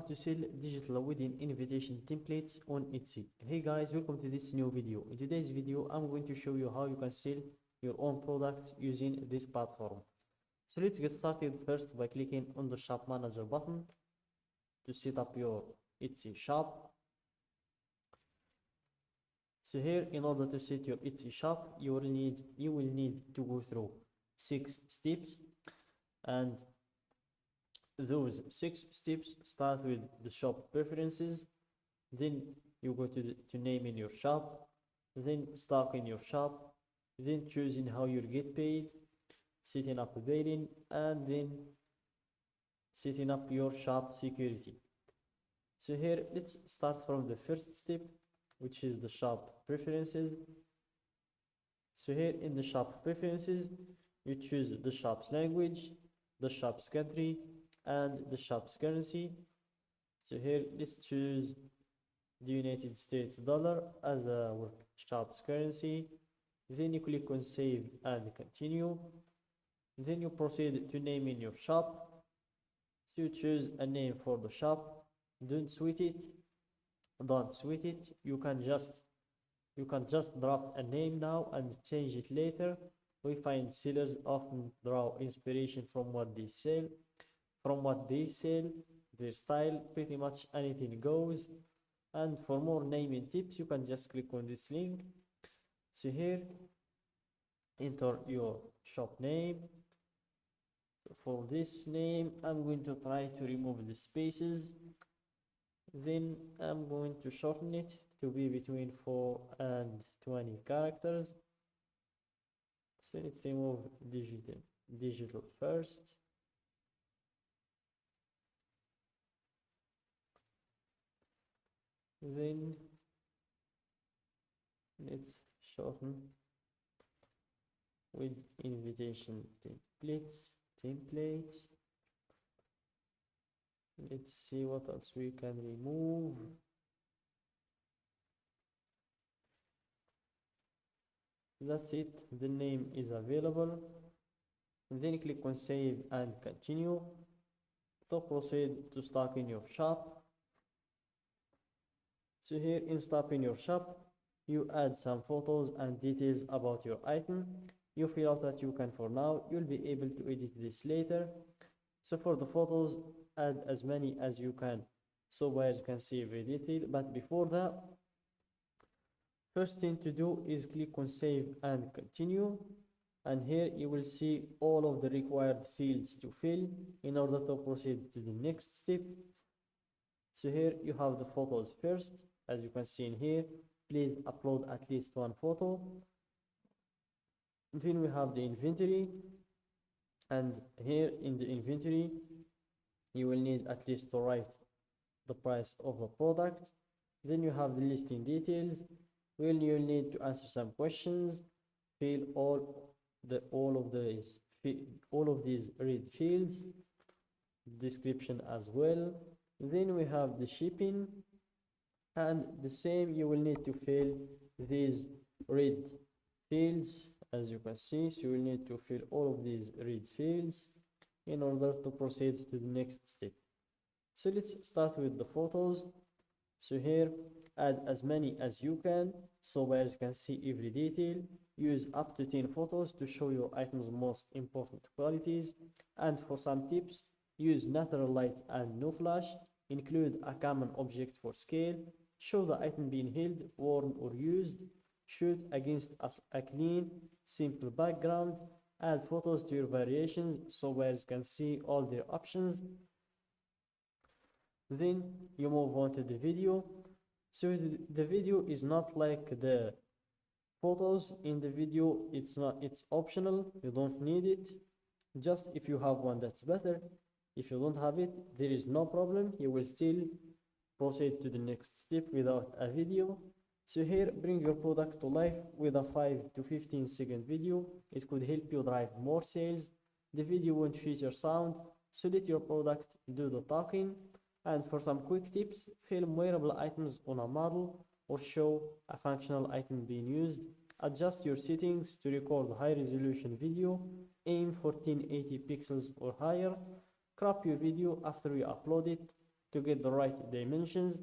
to sell digital wedding invitation templates on Etsy. Hey guys, welcome to this new video. In today's video, I'm going to show you how you can sell your own products using this platform. So let's get started first by clicking on the shop manager button to set up your Etsy shop. So here, in order to set your Etsy shop, you will need to go through 6 steps, and those 6 steps start with the shop preferences. Then you go to name in your shop, then stock in your shop, then choosing how you'll get paid, setting up a billing, and then setting up your shop security. So here, let's start from the first step, which is the shop preferences. So here in the shop preferences, you choose the shop's language, the shop's country, and the shop's currency. So here, let's choose the United States dollar as our shop's currency. Then you click on save and continue. Then you proceed to name in your shop. So you choose a name for the shop. Don't sweat it. You can just draft a name now and change it later. We find sellers often draw inspiration from what they sell, their style. Pretty much anything goes. And for more naming tips, you can just click on this link. So here, enter your shop name. For this name, I'm going to try to remove the spaces. Then I'm going to shorten it to be between 4 and 20 characters. So let's remove digital first. Then let's shorten with invitation templates. Let's see what else we can remove. That's it, the name is available. Then click on save and continue to proceed to stock in your shop. So here in stock in your shop, you add some photos and details about your item. You fill out what you can for now. You'll be able to edit this later. So for the photos, add as many as you can so buyers can see every detail. But before that, first thing to do is click on save and continue. And here you will see all of the required fields to fill in order to proceed to the next step. So here you have the photos first. As you can see in here, please upload at least 1 photo. Then we have the inventory, and here in the inventory you will need at least to write the price of the product. Then you have the listing details. Well, you'll need to answer some questions, fill all of these read fields, description as well. Then we have the shipping, and the same, you will need to fill these read fields, as you can see. So you will need to fill all of these read fields in order to proceed to the next step. So let's start with the photos. So here, add as many as you can so buyers can see every detail. Use up to 10 photos to show your item's most important qualities. And for some tips, use natural light and no flash. Include a common object for scale. Show the item being held, worn, or used. Shoot against a clean, simple background. Add photos to your variations so buyers can see all their options. Then you move on to the video. So the video is not like the photos. In the video, it's optional. You don't need it. Just if you have one, that's better. If you don't have it, there is no problem. You will still proceed to the next step without a video. So here, bring your product to life with a 5 to 15 second video. It could help you drive more sales. The video won't feature sound, so let your product do the talking. And for some quick tips, film wearable items on a model or show a functional item being used. Adjust your settings to record high resolution video. Aim for 1080 pixels or higher. Crop your video after you upload it. to get the right dimensions.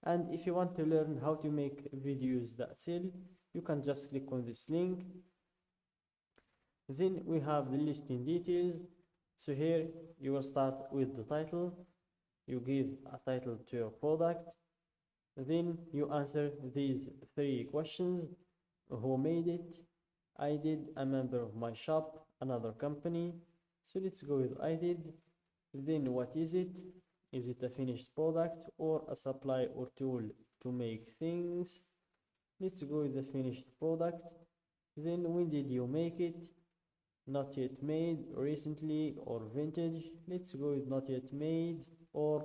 And if you want to learn how to make videos that sell, you can just click on this link. Then we have the listing details. So here you will start with the title. You give a title to your product. Then you answer these 3 questions. Who made it? I did, a member of my shop, another company. So let's go with I did. Then what is it? Is it a finished product or a supply or tool to make things? Let's go with the finished product. Then when did you make it? Not yet made, recently, or vintage. Let's go with not yet made, or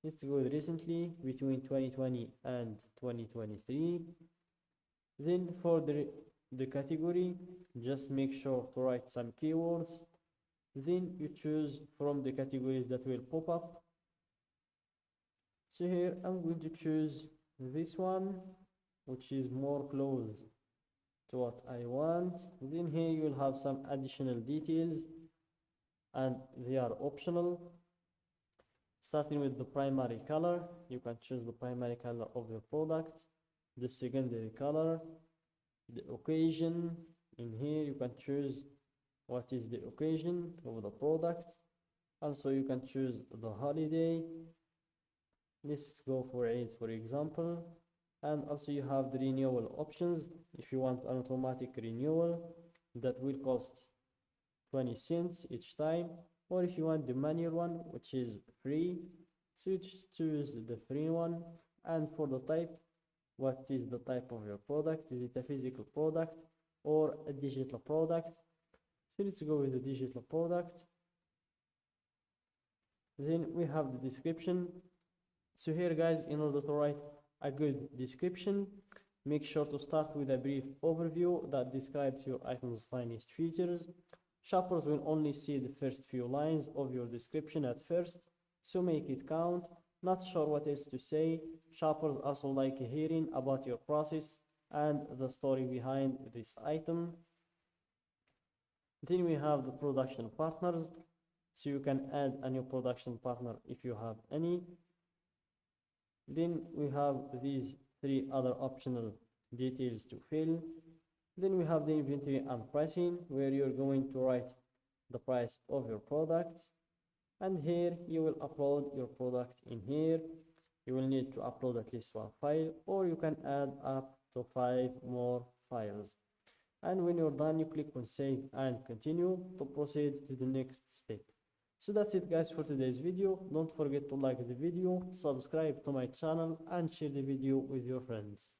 let's go with recently, between 2020 and 2023. Then for the category, just make sure to write some keywords. Then you choose from the categories that will pop up. So here I'm going to choose this one, which is more close to what I want. Then here you will have some additional details and they are optional. Starting with the primary color, you can choose the primary color of your product, the secondary color, the occasion. In here you can choose what is the occasion of the product. Also you can choose the holiday. Let's go for Eid, for example. And also you have the renewal options. If you want an automatic renewal, that will cost 20 cents each time, or if you want the manual one, which is free, so you choose the free one. And for the type, what is the type of your product? Is it a physical product or a digital product? So let's go with the digital product. Then we have the description. So here guys, in order to write a good description, make sure to start with a brief overview that describes your item's finest features. Shoppers will only see the first few lines of your description at first, so make it count. Not sure what else to say? Shoppers also like hearing about your process and the story behind this item. Then we have the production partners, so you can add a new production partner if you have any. Then we have these 3 other optional details to fill. Then we have the inventory and pricing, where you're going to write the price of your product. And here you will upload your product in here. You will need to upload at least 1 file, or you can add up to 5 more files. And when you're done, you click on save and continue to proceed to the next step. So that's it guys for today's video. Don't forget to like the video, subscribe to my channel, and share the video with your friends.